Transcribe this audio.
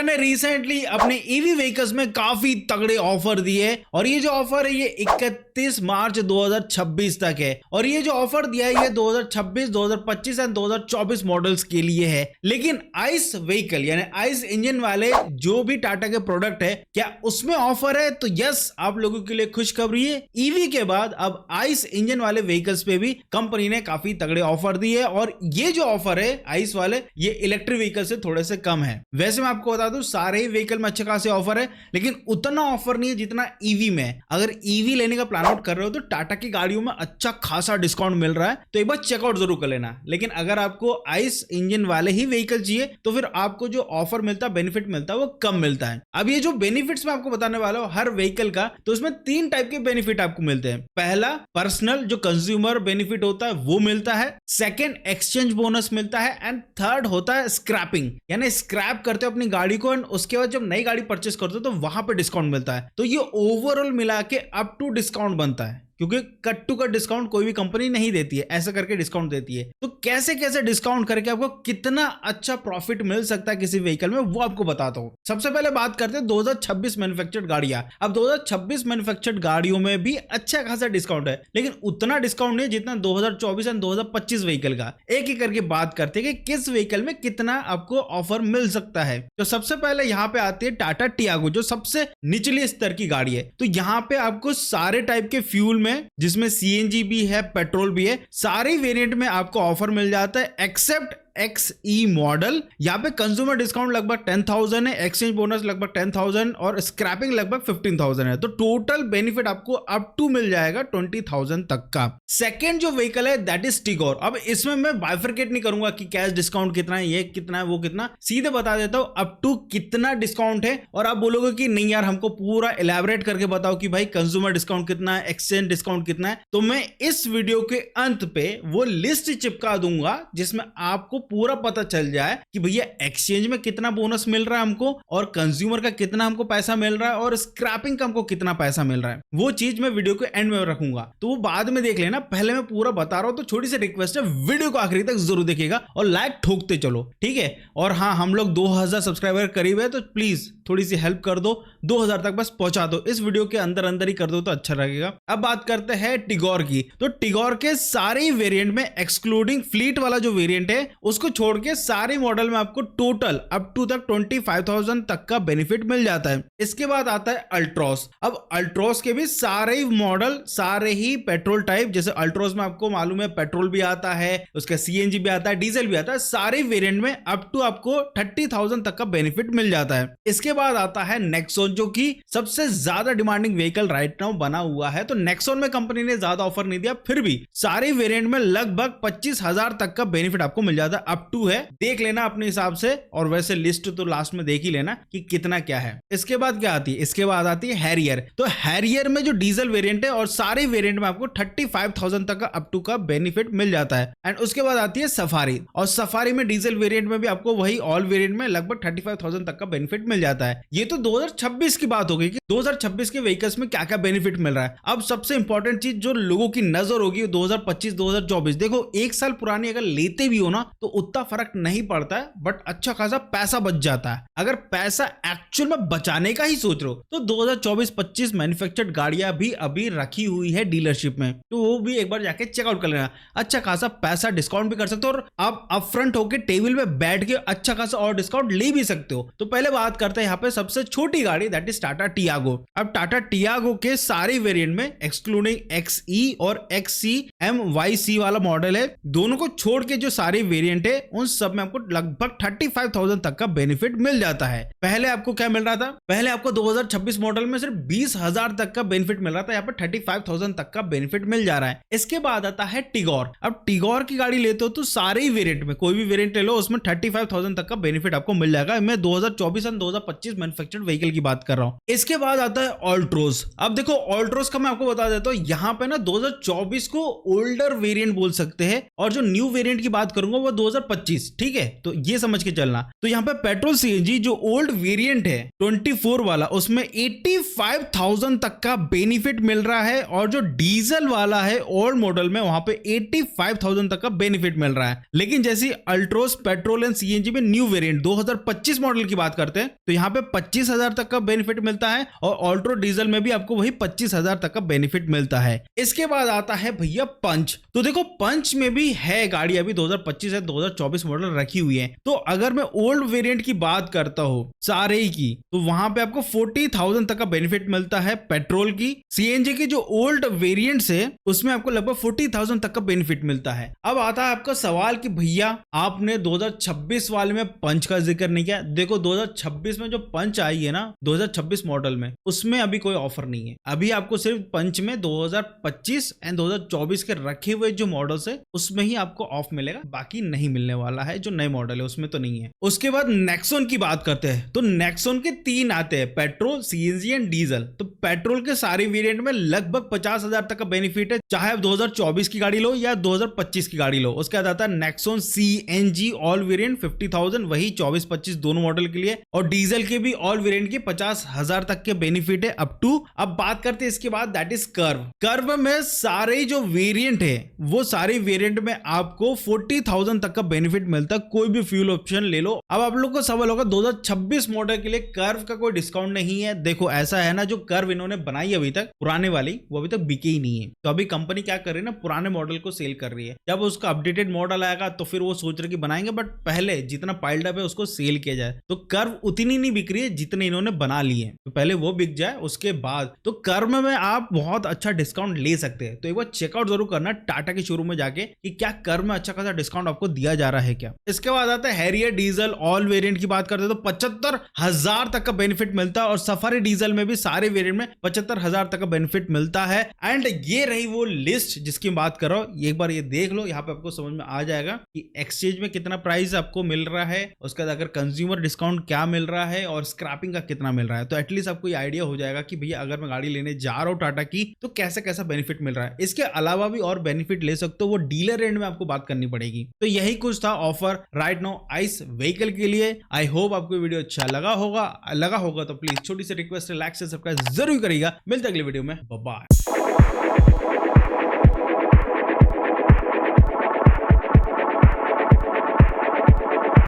ने रिसेंटली अपने EV vehicles में काफी तगड़े ऑफर दिए और ये जो ऑफर है ये 31 मार्च 2026 तक है और ये जो ऑफर दिया है ये 2026, 2025 एंड 2024 मॉडल्स के लिए है। लेकिन आइस व्हीकल यानी आइस इंजन वाले जो भी टाटा के प्रोडक्ट है क्या उसमें ऑफर है? तो यस, आप लोगों के लिए खुशखबरी है। ईवी के बाद अब आइस इंजन वाले व्हीकल्स पे भी कंपनी ने काफी तगड़े ऑफर दिए और ये जो ऑफर है आइस वाले ये इलेक्ट्रिक व्हीकल से थोड़े से कम है। वैसे मैं आपको बता दूं सारे ही व्हीकल में अच्छे खासे ऑफर है लेकिन उतना ऑफर नहीं है जितना ईवी में। अगर ईवी लेने का प्लान आउट कर रहे हो तो टाटा की गाड़ियों में अच्छा खासा डिस्काउंट मिल रहा है तो एक बार चेकआउट जरूर कर लेना। लेकिन अगर आपको आइस इंजन वाले ही व्हीकल चाहिए तो फिर आपको जो ऑफर मिलता है, बेनिफिट मिलता है, वो कम मिलता है। अब ये जो बेनिफिट्स मैं आपको बताने वाला हूं हर व्हीकल का, तो उसमें 3 टाइप के बेनिफिट आपको मिलते हैं। पहला पर्सनल जो कंज्यूमर बेनिफिट होता है वो मिलता है, सेकेंड एक्सचेंज बोनस मिलता है एंड थर्ड होता है स्क्रैपिंग, यानी स्क्रैप करते हो अपनी गाड़ी को एंड उसके बाद जब नई गाड़ी परचेस करते हो तो वहां पे डिस्काउंट मिलता है। तो ये ओवरऑल मिला के अप टू डिस्काउंट बनता है क्योंकि कट टू कट डिस्काउंट कोई भी कंपनी नहीं देती है, ऐसा करके डिस्काउंट देती है। तो कैसे कैसे डिस्काउंट करके आपको कितना अच्छा प्रॉफिट मिल सकता है किसी व्हीकल में वो आपको बताता हूं। सबसे पहले बात करते हैं 2026 मैन्युफैक्चर्ड गाड़ियां। अब 2026 मैन्युफैक्चर्ड गाड़ियों में भी अच्छा खासा डिस्काउंट है लेकिन उतना डिस्काउंट नहीं जितना 2024 एंड 2025 व्हीकल का। एक एक करके बात करते हैं कि किस व्हीकल में कितना आपको ऑफर मिल सकता है। तो सबसे पहले यहाँ पे आती है टाटा टियागो जो सबसे निचले स्तर की गाड़ी है। तो यहाँ पे आपको सारे टाइप के फ्यूल में जिसमें सीएनजी भी है, पेट्रोल भी है, सारे वेरिएंट में आपको ऑफर मिल जाता है एक्सेप्ट XE मॉडल। यहाँ पे कंज्यूमर डिस्काउंट लगभग 10,000 है, एक्सचेंज बोनस लगभग 10,000 और स्क्रैपिंग लगभग 15,000 है। तो टोटल बेनिफिट आपको अप टू मिल जाएगा 20,000 तक का। सेकेंड जो व्हीकल है दैट इज टिगोर। अब इसमें मैं बाइफरकेट नहीं करूंगा कि कैश डिस्काउंट कितना है, ये कितना है, वो कितना, सीधे बता देता हूं अप टू कितना डिस्काउंट है। और आप बोलोगे कि नहीं यार हमको पूरा इलेबोरेट करके बताओ कि भाई कंज्यूमर डिस्काउंट कितना है, एक्सचेंज डिस्काउंट कितना है, तो मैं इस वीडियो के अंत पे वो लिस्ट चिपका दूंगा जिसमें आपको पूरा पता चल जाए कि भैया एक्सचेंज में कितना बोनस मिल रहा है हमको और कंज्यूमर का कितना हमको पैसा मिल रहा है और स्क्रैपिंग का हमको कितना पैसा मिल रहा है। वो चीज मैं वीडियो के एंड में रखूंगा तो वो बाद में देख लेना। पहले मैं पूरा बता रहा हूं तो छोटी सी रिक्वेस्ट है वीडियो को आखिरी तक जरूर देखिएगा और लाइक ठोकते चलो, ठीक है। और हाँ, हम लोग 2000 सब्सक्राइबर करीब है तो प्लीज थोड़ी सी हेल्प कर दो, 2000 तक बस पहुंचा दो, इस वीडियो के अंदर अंदर ही कर दो तो अच्छा लगेगा। अब बात करते हैं टिगोर की। तो टिगोर के सारे वेरिएंट में एक्सक्लूडिंग फ्लीट वाला जो वेरिएंट है उसको छोड़ के सारे मॉडल में आपको टोटल अप टू तक 25,000 तक का बेनिफिट मिल जाता है। इसके बाद आता है अल्ट्रोस। अब अल्ट्रोस के भी सारे ही मॉडल, सारे ही पेट्रोल टाइप, जैसे अल्ट्रोस में आपको मालूम है पेट्रोल भी आता है, उसका सीएनजी भी आता है, डीजल भी आता है, सारे वेरिएंट में अप टू आपको 30,000 तक का बेनिफिट मिल जाता है। इसके बाद आता है नेक्सॉन जो कि सबसे ज्यादा डिमांडिंग व्हीकल राइट नाउ बना हुआ है। तो नेक्सॉन में कंपनी ने ज्यादा ऑफर नहीं दिया, फिर भी सारे वेरिएंट में लगभग 25,000 तक का बेनिफिट आपको मिल जाता है। अप टू है, देख लेना अपने हिसाब से, और वैसे लिस्ट तो लास्ट में देख ही लेना कि कितना क्या है। इसके बाद क्या आती है? इसके बाद आती है हैरियर। तो हैरियर में जो डीजल वेरिएंट है और सारे वेरिएंट में आपको 35,000 तक का अप टू का बेनिफिट मिल जाता है। एंड उसके बाद आती है सफारी, और सफारी में डीजल वेरिएंट में भी आपको वही ऑल वेरिएंट में लगभग 35,000 तक का बेनिफिट मिल जाता है। ये तो 2026 की बात हो गई कि 2026 के व्हीकल्स में क्या क्या बेनिफिट मिल रहा है। अब सबसे इंपॉर्टेंट चीज जो लोगों की नजर होगी 2025 2024, देखो एक साल पुरानी अगर लेते भी हो ना तो उतना फर्क नहीं पड़ता है, बट अच्छा खासा पैसा बच जाता है। अगर पैसा एक्चुअल में बचाने का ही सोच रहे हो तो 2024-25 मैन्युफैक्चर्ड गाड़ियां भी अभी रखी हुई है डीलरशिप में, तो वो भी एक बार जाके चेकआउट कर लेना। अच्छा खासा पैसा डिस्काउंट भी कर सकते हो और आप अपफ्रंट होकर टेबल पे बैठ के अच्छा खासा और डिस्काउंट ले भी सकते हो। तो पहले बात करते हैं यहाँ पे सबसे छोटी गाड़ी, दैट इज टाटा टियागो। अब टाटा टियागो के सारे वेरिएंट में एक्सक्लूडिंग XE और XC MYC वाला मॉडल है, दोनों को छोड़ के जो सारे वेरिएंट है उन सब में आपको लगभग 35,000 तक का बेनिफिट मिल जाता है। पहले आपको क्या मिल रहा था? पहले आपको 2026 मॉडल में सिर्फ 20,000 तक का बेनिफिट मिल रहा था, यहाँ पर 35,000 तक का बेनिफिट मिल जा रहा है। इसके बाद आता है टिगोर। अब टिगोर की गाड़ी लेते हो तो सारे ही वेरिएंट में कोई भी वेरिएंट ले लो उसमें 35,000 तक का बेनिफिट आपको मिल जाएगा। मैं 2024 और 2025 मैन्युफैक्चर्ड व्हीकल की बात कर रहा हूँ। इसके बाद आता है ऑल्ट्रोज। अब देखो ऑल्ट्रोज का मैं आपको बता देता हूँ, यहाँ पे ना 2024 को ओल्डर वेरिएंट बोल सकते हैं और जो न्यू वेरिएंट की बात करूंगा वो 2025, ठीक है, तो ये समझ के चलना। तो यहाँ पे पेट्रोल सीएनजी जो ओल्ड वेरिएंट है 24 वाला, उसमें 85,000 तक का बेनिफिट मिल रहा है, और जो डीजल वाला है ओल्ड मॉडल में वहां पे 85,000 तक का बेनिफिट मिल रहा है। लेकिन जैसे अल्ट्रोस पेट्रोल एंड सीएनजी में न्यू वेरिएंट 2025 मॉडल की बात करते हैं तो यहाँ पे 25,000 तक का बेनिफिट मिलता है, और अल्ट्रो डीजल में भी आपको वही 25,000 तक का बेनिफिट मिलता है। इसके बाद आता है भैया पंच। तो देखो पंच में भी है गाड़ी अभी 2025 है 2024 मॉडल रखी हुई है। तो अगर मैं ओल्ड वेरिएंट की बात करता हूं सारे ही की, तो वहां पे आपको 40,000 तक का बेनिफिट मिलता है पेट्रोल की। सीएनजी की जो ओल्ड वेरिएंट्स है उसमें आपको लगभग 40,000 तक का बेनिफिट मिलता है। अब आता है आपका सवाल कि भैया आपने 2026 वाले में पंच का जिक्र नहीं किया। देखो 2026 में जो पंच आई है ना 2026 मॉडल में, उसमें अभी कोई ऑफर नहीं है। अभी आपको सिर्फ पंच में 2025 एंड 2024 के रखे हुए जो मॉडल्स है उसमें ही आपको ऑफ मिलेगा, बाकी नहीं मिलने वाला है। जो नए मॉडल है उसमें तो नहीं है। उसके बाद नेक्सॉन की बात करते हैं तो नेक्सॉन के 3 आते हैं, पेट्रोल, सीएनजी एंड डीजल। तो पेट्रोल के सारे वेरिएंट में लगभग 50,000 तक का बेनिफिट है, चाहे आप 2024 की गाड़ी लो या 2025 की गाड़ी लो। उसके बाद आता है नेक्सॉन सीएनजी ऑल वेरिएंट 50,000, वही 24-25 दोनों मॉडल के लिए, और डीजल के भी ऑल वेरिएंट के 50,000 तक के बेनिफिट है अप टू। अब बात करते हैं इसके बाद, दैट इज कर्व। कर्व में सारे जो वेरिएंट है वो सारे वेरिएंट में आपको 40,000 तक का बेनिफिट मिलता है, कोई भी फ्यूल ऑप्शन ले लो। अब आप लोग को सवाल होगा 2026 मॉडल के लिए कर्व का कोई डिस्काउंट नहीं है। देखो ऐसा है ना, जो कर्व इन्होंने बनाई अभी तक पुराने वाली, वो अभी तक बिके ही नहीं है। तो अभी कंपनी क्या कर रही है ना, पुराने मॉडल को सेल कर रही है। जब उसका अपडेटेड मॉडल आएगा तो फिर वो सोच रहे कि बनाएंगे, बट पहले जितना पाइल्ड अप है उसको सेल किया जाए। तो कर्व उतनी नहीं बिक रही है जितने इन्होंने बना ली है, तो पहले वो बिक जाए उसके बाद तो कर्व में आप बहुत अच्छा डिस्काउंट ले सकते हैं। तो एक बार चेकआउट जरूर करना टाटा के शोरूम में जाके कि क्या कर्व में अच्छा खासा डिस्काउंट आपको दिया जा रहा है क्या। इसके बाद आता है हैरियर डीजल ऑल वेरिएंट की बात करते हैं तो 75,000 तक का बेनिफिट मिलता है, और सफारी डीजल में भी सारे वेरिएंट में 75,000 तक का बेनिफिट मिलता है। एंड ये रही वो लिस्ट जिसकी बात कर रहा हूं। एक बार ये देख लो, यहाँ पे आपको समझ में आ जाएगा कि एक्सचेंज में कितना प्राइस आपको मिल रहा है, उसके बाद अगर कंज्यूमर डिस्काउंट क्या मिल रहा है, और स्क्रैपिंग का कितना मिल रहा है। तो एटलीस्ट आपको ये आइडिया हो जाएगा कि भैया अगर मैं गाड़ी लेने जा रहा हूं टाटा की तो कैसे कैसा बेनिफिट मिल रहा है। इसके अलावा भी और बेनिफिट ले सकते हो, वो डीलर एंड में आपको बात करनी पड़ेगी। तो यही कुछ था offer right now ice vehicle के लिए। आई होप आपको वीडियो अच्छा लगा होगा तो प्लीज छोटी सी रिक्वेस्ट है, लाइक से सब्सक्राइब जरूर करिएगा। मिलते अगले वीडियो में, बाय बाय।